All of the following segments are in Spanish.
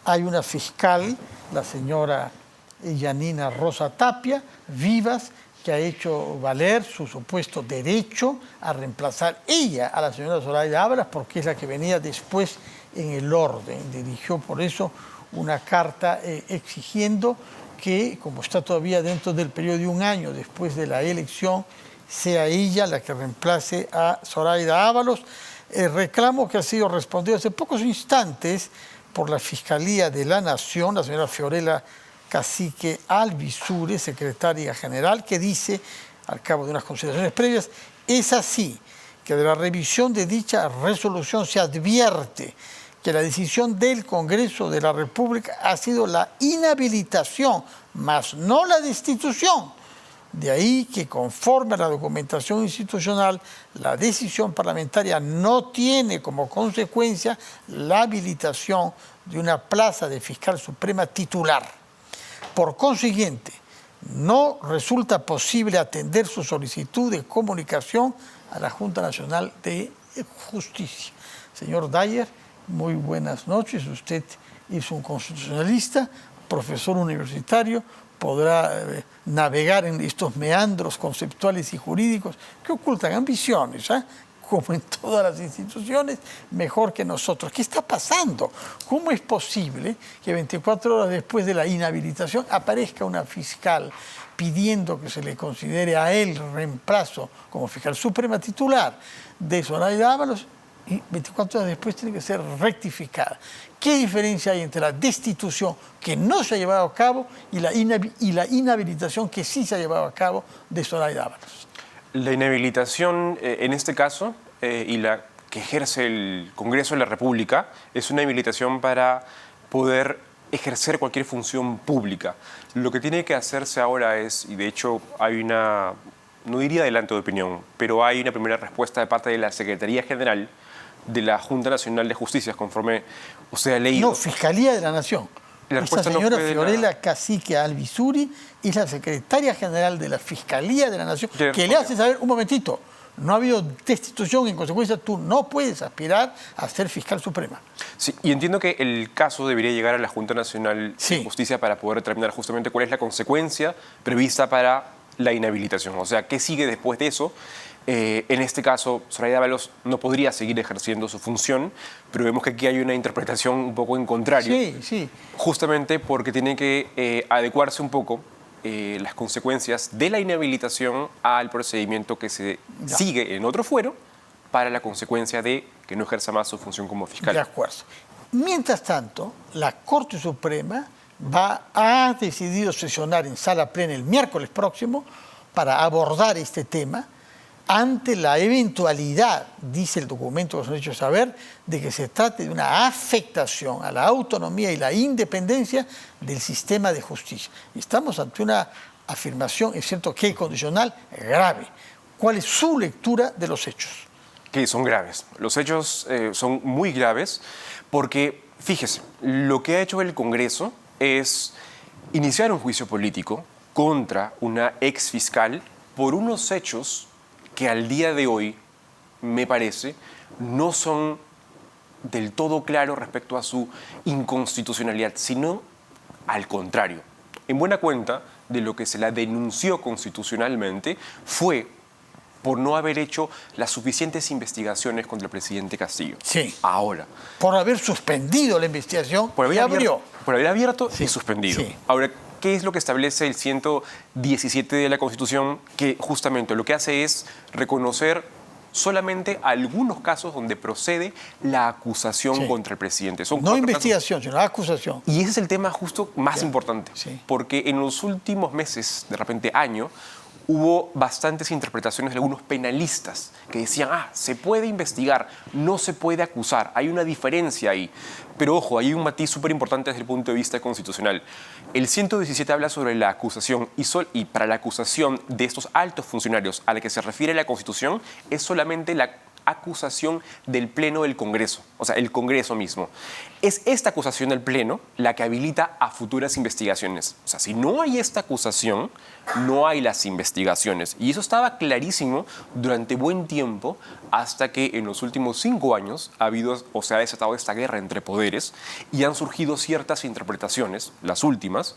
Hay una fiscal, la señora Yanina Rosa Tapia Vivas, que ha hecho valer su supuesto derecho a reemplazar ella a la señora Zoraida Ábalos, porque es la que venía después en el orden. Dirigió por eso una carta exigiendo que, como está todavía dentro del periodo de un año después de la elección, sea ella la que reemplace a Zoraida Ábalos. El reclamo que ha sido respondido hace pocos instantes por la Fiscalía de la Nación, la señora Fiorella Cacique Alvisure, secretaria general, que dice, al cabo de unas consideraciones previas, es así que de la revisión de dicha resolución se advierte que la decisión del Congreso de la República ha sido la inhabilitación, mas no la destitución. De ahí que, conforme a la documentación institucional, la decisión parlamentaria no tiene como consecuencia la habilitación de una plaza de fiscal suprema titular. Por consiguiente, no resulta posible atender su solicitud de comunicación a la Junta Nacional de Justicia. Señor Dyer, muy buenas noches. Usted es un constitucionalista, profesor universitario, podrá navegar en estos meandros conceptuales y jurídicos que ocultan ambiciones, como en todas las instituciones, mejor que nosotros. ¿Qué está pasando? ¿Cómo es posible que 24 horas después de la inhabilitación aparezca una fiscal pidiendo que se le considere a él reemplazo como fiscal suprema titular de Zoraida Ábalos y 24 horas después tiene que ser rectificada? ¿Qué diferencia hay entre la destitución que no se ha llevado a cabo y la inhabilitación que sí se ha llevado a cabo de Zoraida Ábalos? La inhabilitación, en este caso, y la que ejerce el Congreso de la República, es una inhabilitación para poder ejercer cualquier función pública. Lo que tiene que hacerse ahora es, y de hecho hay una, no diría adelanto de opinión, pero hay una primera respuesta de parte de la Secretaría General de la Junta Nacional de Justicia, conforme usted ha leído. No, Fiscalía de la Nación. Esta señora Fiorella Cacique Alvisure es la secretaria general de la Fiscalía de la Nación, que le hace saber, un momentito, no ha habido destitución, en consecuencia tú no puedes aspirar a ser fiscal suprema. Sí, y entiendo que el caso debería llegar a la Junta Nacional de Justicia para poder determinar justamente cuál es la consecuencia prevista para la inhabilitación. O sea, ¿qué sigue después de eso? En este caso, Zoraida Ábalos no podría seguir ejerciendo su función, pero vemos que aquí hay una interpretación un poco en contrario. Sí. Justamente porque tiene que adecuarse un poco las consecuencias de la inhabilitación al procedimiento que se sigue en otro fuero para la consecuencia de que no ejerza más su función como fiscal. De acuerdo. Mientras tanto, la Corte Suprema ha decidido sesionar en sala plena el miércoles próximo para abordar este tema ante la eventualidad, dice el documento que nos han hecho saber, de que se trate de una afectación a la autonomía y la independencia del sistema de justicia. Y estamos ante una afirmación, es cierto que condicional, grave. ¿Cuál es su lectura de los hechos? Que son graves. Los hechos son muy graves porque, fíjese, lo que ha hecho el Congreso es iniciar un juicio político contra una ex fiscal por unos hechos que al día de hoy, me parece, no son del todo claros respecto a su inconstitucionalidad, sino al contrario. En buena cuenta de lo que se la denunció constitucionalmente fue por no haber hecho las suficientes investigaciones contra el presidente Castillo. Sí. Ahora. Por haber suspendido la investigación. Por haber abierto y suspendido. Sí. Ahora, ¿qué es lo que establece el 117 de la Constitución? Que justamente lo que hace es reconocer solamente algunos casos donde procede la acusación contra el presidente. Son no investigación, sino acusación. Y ese es el tema justo más importante. Sí. Porque en los últimos meses, de repente año, hubo bastantes interpretaciones de algunos penalistas que decían, se puede investigar, no se puede acusar, hay una diferencia ahí. Pero ojo, hay un matiz súper importante desde el punto de vista constitucional. El 117 habla sobre la acusación y para la acusación de estos altos funcionarios a la que se refiere la Constitución es solamente la acusación del Pleno del Congreso, o sea, el Congreso mismo. Es esta acusación del Pleno la que habilita a futuras investigaciones. O sea, si no hay esta acusación, no hay las investigaciones. Y eso estaba clarísimo durante buen tiempo, hasta que en los últimos 5 años ha habido o se ha desatado esta guerra entre poderes y han surgido ciertas interpretaciones, las últimas,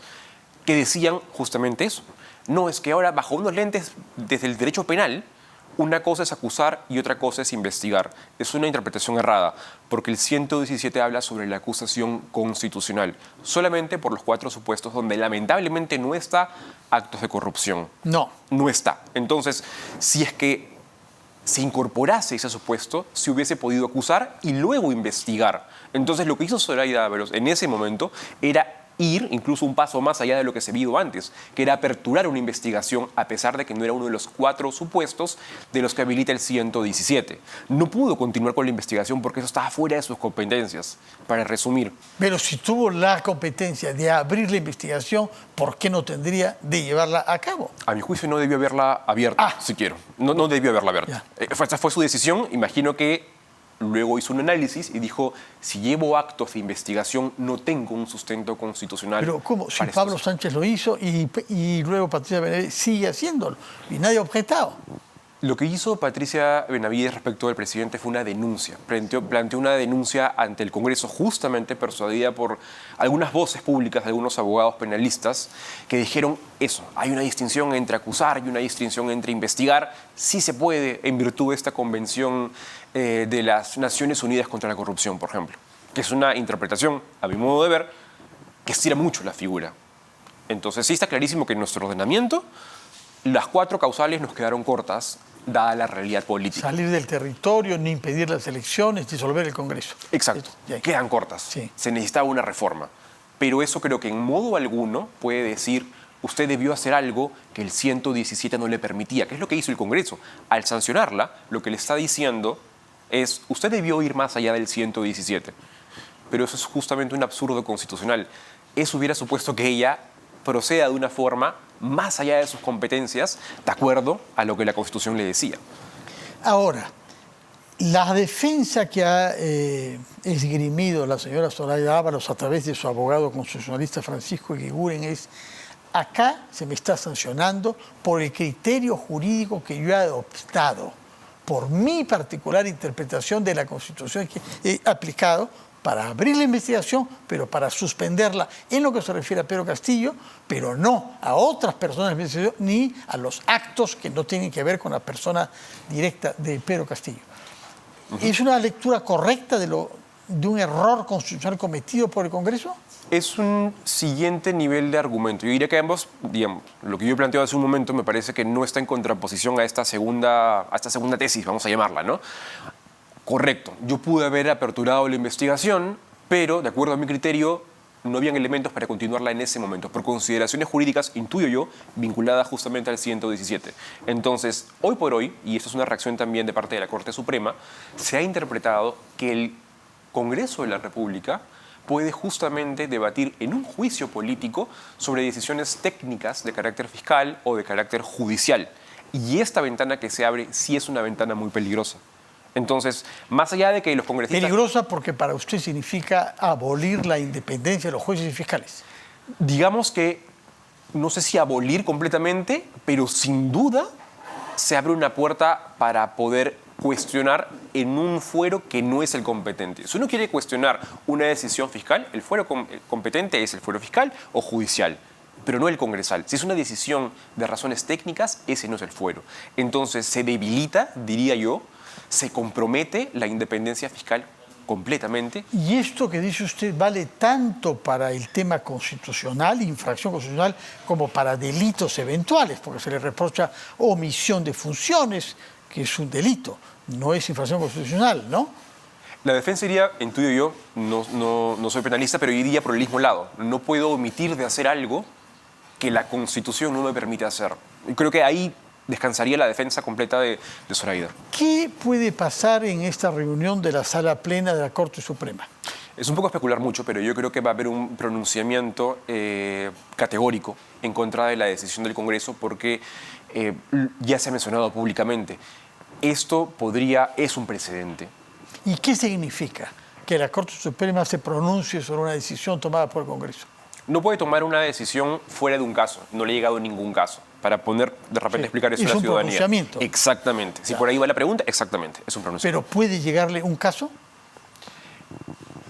que decían justamente eso. No, es que ahora, bajo unos lentes desde el derecho penal, una cosa es acusar y otra cosa es investigar. Es una interpretación errada, porque el 117 habla sobre la acusación constitucional, solamente por los 4 supuestos donde lamentablemente no está actos de corrupción. No. No está. Entonces, si es que se incorporase ese supuesto, se hubiese podido acusar y luego investigar. Entonces, lo que hizo Zoraida Ábalos en ese momento era ir incluso un paso más allá de lo que se vio antes, que era aperturar una investigación a pesar de que no era uno de los 4 supuestos de los que habilita el 117. No pudo continuar con la investigación porque eso estaba fuera de sus competencias, para resumir. Pero si tuvo la competencia de abrir la investigación, ¿por qué no tendría de llevarla a cabo? A mi juicio no debió haberla abierta, siquiera. No debió haberla abierta. Esa fue su decisión. Imagino que luego hizo un análisis y dijo, si llevo actos de investigación, no tengo un sustento constitucional. Pero ¿cómo? Si Pablo Sánchez lo hizo y luego Patricia Benavides sigue haciéndolo y nadie ha objetado. Lo que hizo Patricia Benavides respecto del presidente fue una denuncia. Planteó una denuncia ante el Congreso justamente persuadida por algunas voces públicas de algunos abogados penalistas que dijeron eso. Hay una distinción entre acusar y una distinción entre investigar. Sí se puede en virtud de esta convención de las Naciones Unidas contra la Corrupción, por ejemplo. Que es una interpretación, a mi modo de ver, que estira mucho la figura. Entonces sí está clarísimo que en nuestro ordenamiento las 4 causales nos quedaron cortas, dada la realidad política. Salir del territorio, ni impedir las elecciones, disolver el Congreso. Exacto, quedan cortas. Sí. Se necesitaba una reforma. Pero eso creo que en modo alguno puede decir, usted debió hacer algo que el 117 no le permitía, que es lo que hizo el Congreso. Al sancionarla, lo que le está diciendo es, usted debió ir más allá del 117. Pero eso es justamente un absurdo constitucional. Eso hubiera supuesto que ella proceda de una forma más allá de sus competencias, de acuerdo a lo que la Constitución le decía. Ahora, la defensa que ha esgrimido la señora Zoraida Ábalos a través de su abogado constitucionalista Francisco Eguiguren es: acá se me está sancionando por el criterio jurídico que yo he adoptado, por mi particular interpretación de la Constitución que he aplicado para abrir la investigación, pero para suspenderla en lo que se refiere a Pedro Castillo, pero no a otras personas ni a los actos que no tienen que ver con la persona directa de Pedro Castillo. ¿Es una lectura correcta de un error constitucional cometido por el Congreso? Es un siguiente nivel de argumento. Yo diría que ambos, digamos, lo que yo he planteado hace un momento me parece que no está en contraposición a esta segunda tesis, vamos a llamarla, ¿no? Correcto, yo pude haber aperturado la investigación, pero de acuerdo a mi criterio no habían elementos para continuarla en ese momento, por consideraciones jurídicas, intuyo yo, vinculadas justamente al 117. Entonces, hoy por hoy, y esto es una reacción también de parte de la Corte Suprema, se ha interpretado que el Congreso de la República puede justamente debatir en un juicio político sobre decisiones técnicas de carácter fiscal o de carácter judicial. Y esta ventana que se abre sí es una ventana muy peligrosa. Entonces, más allá de que los congresistas... Peligrosa porque para usted significa abolir la independencia de los jueces y fiscales. Digamos que, no sé si abolir completamente, pero sin duda se abre una puerta para poder cuestionar en un fuero que no es el competente. Si uno quiere cuestionar una decisión fiscal, el fuero competente es el fuero fiscal o judicial, pero no el congresal. Si es una decisión de razones técnicas, ese no es el fuero. Entonces se debilita, diría yo, se compromete la independencia fiscal completamente. Y esto que dice usted vale tanto para el tema constitucional, infracción constitucional, como para delitos eventuales, porque se le reprocha omisión de funciones, que es un delito, no es infracción constitucional, ¿no? La defensa iría, intuyo yo, no soy penalista, pero iría por el mismo lado. No puedo omitir de hacer algo que la Constitución no me permite hacer. Y creo que ahí descansaría la defensa completa de Zoraida. ¿Qué puede pasar en esta reunión de la Sala Plena de la Corte Suprema? Es un poco especular mucho, pero yo creo que va a haber un pronunciamiento categórico en contra de la decisión del Congreso porque ya se ha mencionado públicamente. esto es un precedente. ¿Y qué significa que la Corte Suprema se pronuncie sobre una decisión tomada por el Congreso? No puede tomar una decisión fuera de un caso, no le ha llegado ningún caso. Para poner, de repente, explicar eso a la ciudadanía. Es un pronunciamiento. Exactamente. Si por ahí va la pregunta, exactamente, es un pronunciamiento. ¿Pero puede llegarle un caso?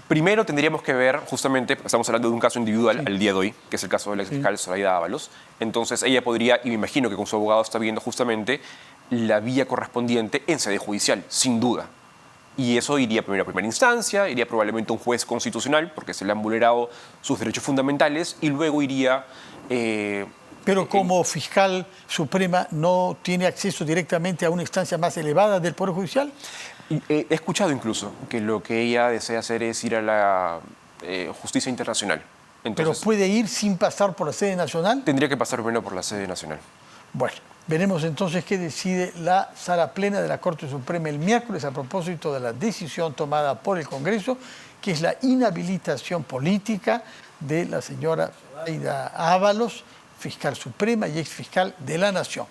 Primero tendríamos que ver, justamente, estamos hablando de un caso individual al día de hoy, que es el caso de la exfiscal Zoraida Ábalos. Entonces ella podría, y me imagino que con su abogado está viendo justamente la vía correspondiente en sede judicial, sin duda. Y eso iría primero a primera instancia, iría probablemente a un juez constitucional, porque se le han vulnerado sus derechos fundamentales, y luego iría... Pero como fiscal suprema, ¿no tiene acceso directamente a una instancia más elevada del Poder Judicial? He escuchado incluso que lo que ella desea hacer es ir a la justicia internacional. Entonces, ¿pero puede ir sin pasar por la sede nacional? Tendría que pasar primero por la sede nacional. Bueno, veremos entonces qué decide la Sala Plena de la Corte Suprema el miércoles a propósito de la decisión tomada por el Congreso, que es la inhabilitación política de la señora Zoraida Ábalos, fiscal suprema y exfiscal de la Nación.